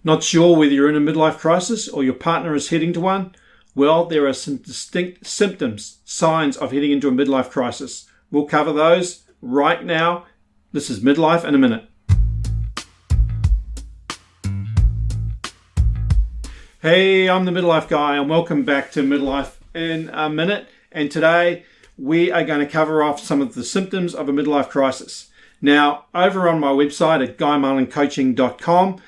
Not sure whether you're in a midlife crisis or your partner is heading to one? Well, there are some distinct symptoms, signs of heading into a midlife crisis. We'll cover those right now. This is Midlife in a Minute. Hey, I'm the Midlife Guy and welcome back to Midlife in a Minute. And today we are going to cover off some of the symptoms of a midlife crisis. Now, over on my website at guymarlincoaching.com,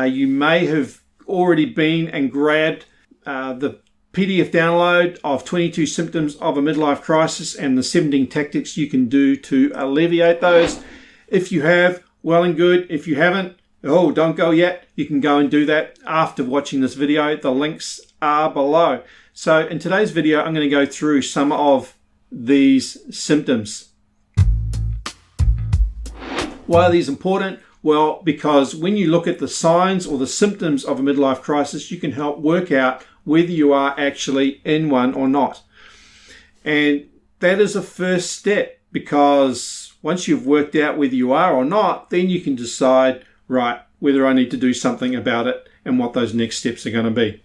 you may have already been and grabbed the PDF download of 22 symptoms of a midlife crisis and the 17 tactics you can do to alleviate those. If you have, well and good. If you haven't, don't go yet. You can go and do that after watching this video. The links are below. So in today's video, I'm going to go through some of these symptoms. Why are these important? Well, because when you look at the signs or the symptoms of a midlife crisis, you can help work out whether you are actually in one or not. And that is a first step, because once you've worked out whether you are or not, then you can decide, right, whether I need to do something about it and what those next steps are going to be.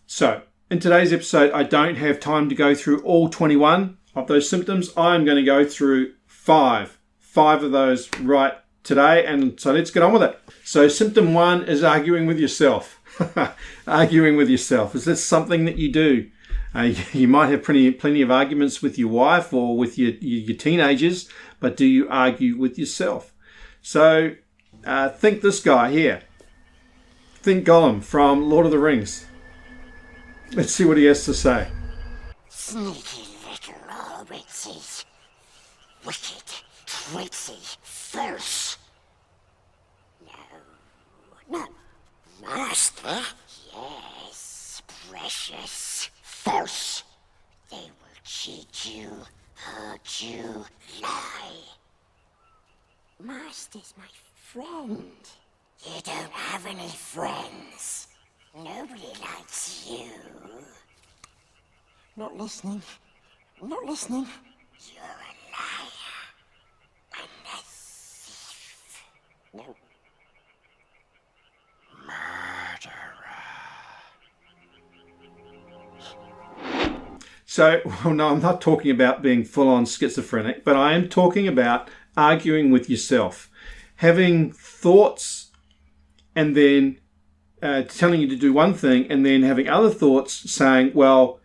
So, in today's episode, I don't have time to go through all 21 of those symptoms. I'm going to go through five of those right today, and so let's get on with it. So symptom 1 is arguing with yourself. Arguing with yourself. Is this something that you do? You might have plenty of arguments with your wife or with your teenagers, but do you argue with yourself? So think this guy here. Think Gollum from Lord of the Rings. Let's see what he has to say. Sneaky little hobbitses. Wicked, tricksy, false. No, master. Yes, precious, false. They will cheat you, hurt you, lie. Master's my friend. You don't have any friends. Nobody likes you. Not listening. Not listening. You're a liar. And a thief. No. Murderer. So, well, no, I'm not talking about being full-on schizophrenic, but I am talking about arguing with yourself. Having thoughts and then telling you to do one thing, and then having other thoughts saying, well,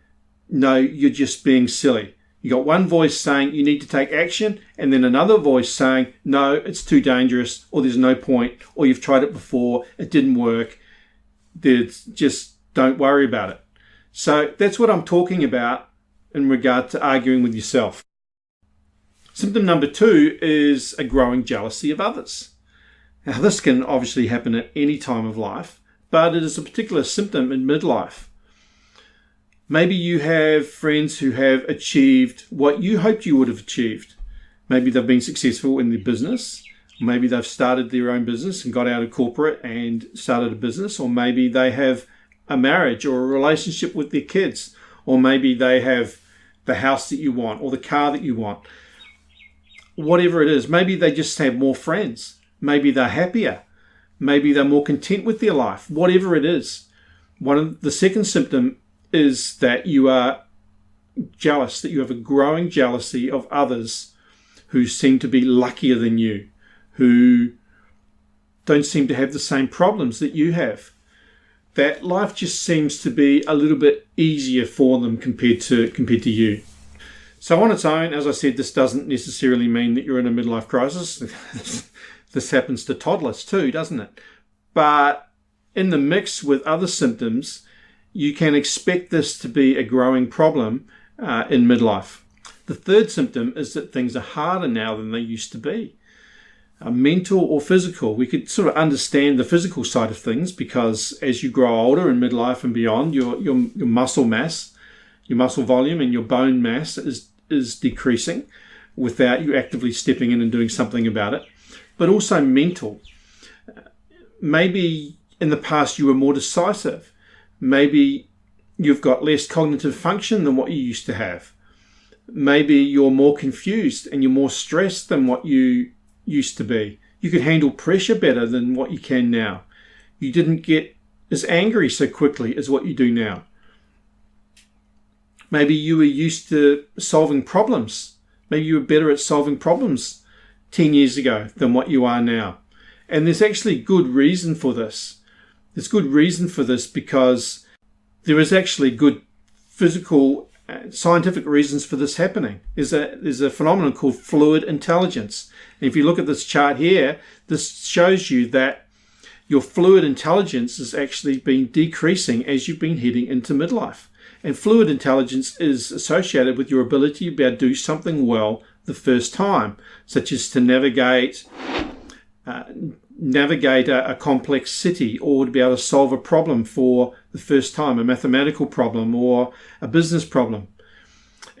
no, you're just being silly. You got one voice saying you need to take action, and then another voice saying, no, it's too dangerous, or there's no point, or you've tried it before, it didn't work. Just don't worry about it. So that's what I'm talking about in regard to arguing with yourself. Symptom number 2 is a growing jealousy of others. Now, this can obviously happen at any time of life, but it is a particular symptom in midlife. Maybe you have friends who have achieved what you hoped you would have achieved. Maybe they've been successful in their business. Maybe they've started their own business and got out of corporate and started a business. Or maybe they have a marriage or a relationship with their kids. Or maybe they have the house that you want or the car that you want. Whatever it is, maybe they just have more friends. Maybe they're happier. Maybe they're more content with their life. Whatever it is. The second symptom is that you are jealous, that you have a growing jealousy of others who seem to be luckier than you, who don't seem to have the same problems that you have. That life just seems to be a little bit easier for them compared to you. So on its own, as I said, this doesn't necessarily mean that you're in a midlife crisis. This happens to toddlers too, doesn't it? But in the mix with other symptoms, you can expect this to be a growing problem in midlife. The third symptom is that things are harder now than they used to be. Mental or physical. We could sort of understand the physical side of things because as you grow older in midlife and beyond, your muscle mass, your muscle volume and your bone mass is decreasing without you actively stepping in and doing something about it. But also mental. Maybe in the past you were more decisive. Maybe you've got less cognitive function than what you used to have. Maybe you're more confused and you're more stressed than what you used to be. You could handle pressure better than what you can now. You didn't get as angry so quickly as what you do now. Maybe you were used to solving problems. Maybe you were better at solving problems 10 years ago than what you are now. And there's actually good reason for this. There's good reason for this because there is actually good physical, scientific reasons for this happening. There's a phenomenon called fluid intelligence. And if you look at this chart here, this shows you that your fluid intelligence has actually been decreasing as you've been heading into midlife. And fluid intelligence is associated with your ability to be able to do something well the first time, such as to navigate a complex city, or to be able to solve a problem for the first time, a mathematical problem or a business problem.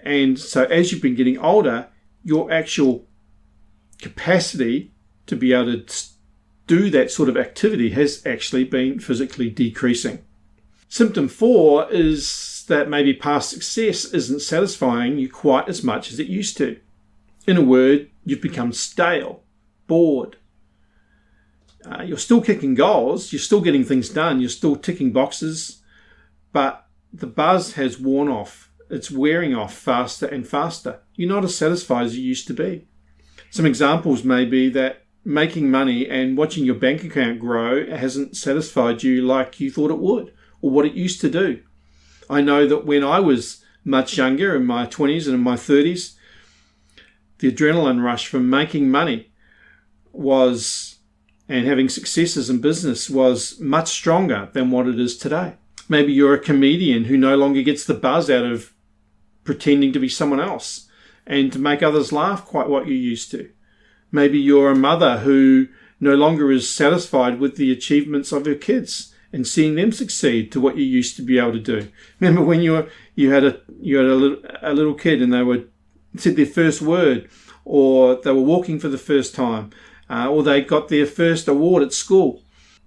And so as you've been getting older, your actual capacity to be able to do that sort of activity has actually been physically decreasing. Symptom 4 is that maybe past success isn't satisfying you quite as much as it used to. In a word, you've become stale, bored. You're still kicking goals, you're still getting things done, you're still ticking boxes, but the buzz has worn off. It's wearing off faster and faster. You're not as satisfied as you used to be. Some examples may be that making money and watching your bank account grow hasn't satisfied you like you thought it would, or what it used to do. I know that when I was much younger, in my 20s and in my 30s, the adrenaline rush from making money and having successes in business was much stronger than what it is today. Maybe you're a comedian who no longer gets the buzz out of pretending to be someone else and to make others laugh quite what you used to. Maybe you're a mother who no longer is satisfied with the achievements of her kids and seeing them succeed to what you used to be able to do. Remember when you had a little kid and they said their first word, or they were walking for the first time, or they got their first award at school.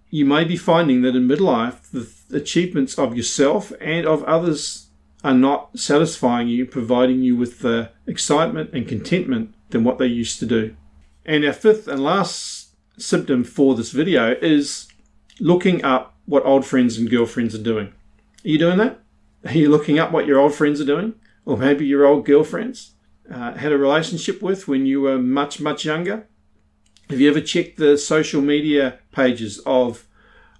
You may be finding that in midlife, the achievements of yourself and of others are not satisfying you, providing you with the excitement and contentment than what they used to do. And our fifth and last symptom for this video is looking up what old friends and girlfriends are doing. Are you doing that? Are you looking up what your old friends are doing? Or maybe your old girlfriends had a relationship with when you were much, much younger? Have you ever checked the social media pages of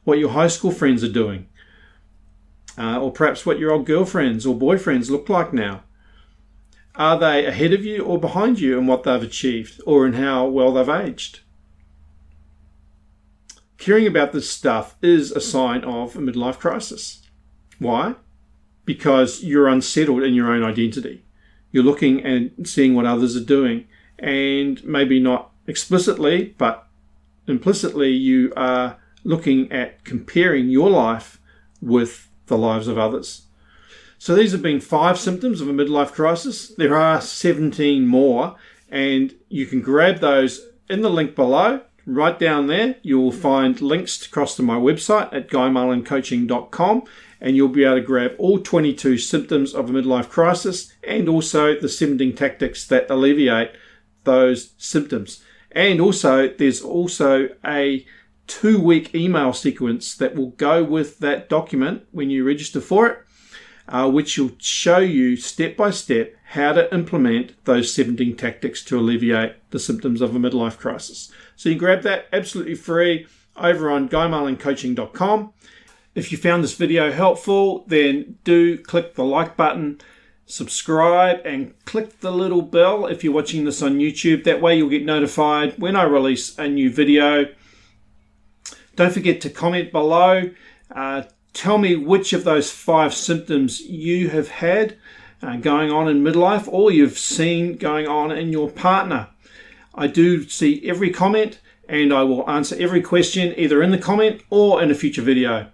what your high school friends are doing? Or perhaps what your old girlfriends or boyfriends look like now? Are they ahead of you or behind you in what they've achieved or in how well they've aged? Caring about this stuff is a sign of a midlife crisis. Why? Because you're unsettled in your own identity. You're looking and seeing what others are doing, and maybe not explicitly, but implicitly you are looking at comparing your life with the lives of others. So these have been 5 symptoms of a midlife crisis. There are 17 more, and you can grab those in the link below. Right down there, you will find links across to my website at guymarlincoaching.com, and you'll be able to grab all 22 symptoms of a midlife crisis and also the 17 tactics that alleviate those symptoms. And also, there's also a 2-week email sequence that will go with that document when you register for it, which will show you step by step how to implement those 17 tactics to alleviate the symptoms of a midlife crisis. So you grab that absolutely free over on guymarlincoaching.com. If you found this video helpful, then do click the like button, subscribe, and click the little bell if you're watching this on YouTube. That way you'll get notified when I release a new video. Don't forget to comment below. Tell me which of those 5 symptoms you have had going on in midlife, or you've seen going on in your partner. I do see every comment, and I will answer every question either in the comment or in a future video.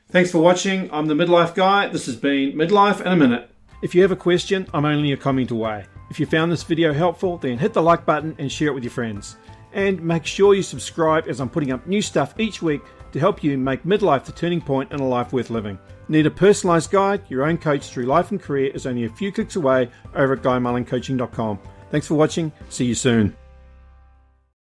Thanks for watching. I'm the Midlife Guy. This has been Midlife in a Minute. If you have a question, I'm only a comment away. If you found this video helpful, then hit the like button and share it with your friends. And make sure you subscribe, as I'm putting up new stuff each week to help you make midlife the turning point in a life worth living. Need a personalised guide? Your own coach through life and career is only a few clicks away over at guymarlincoaching.com. Thanks for watching. See you soon.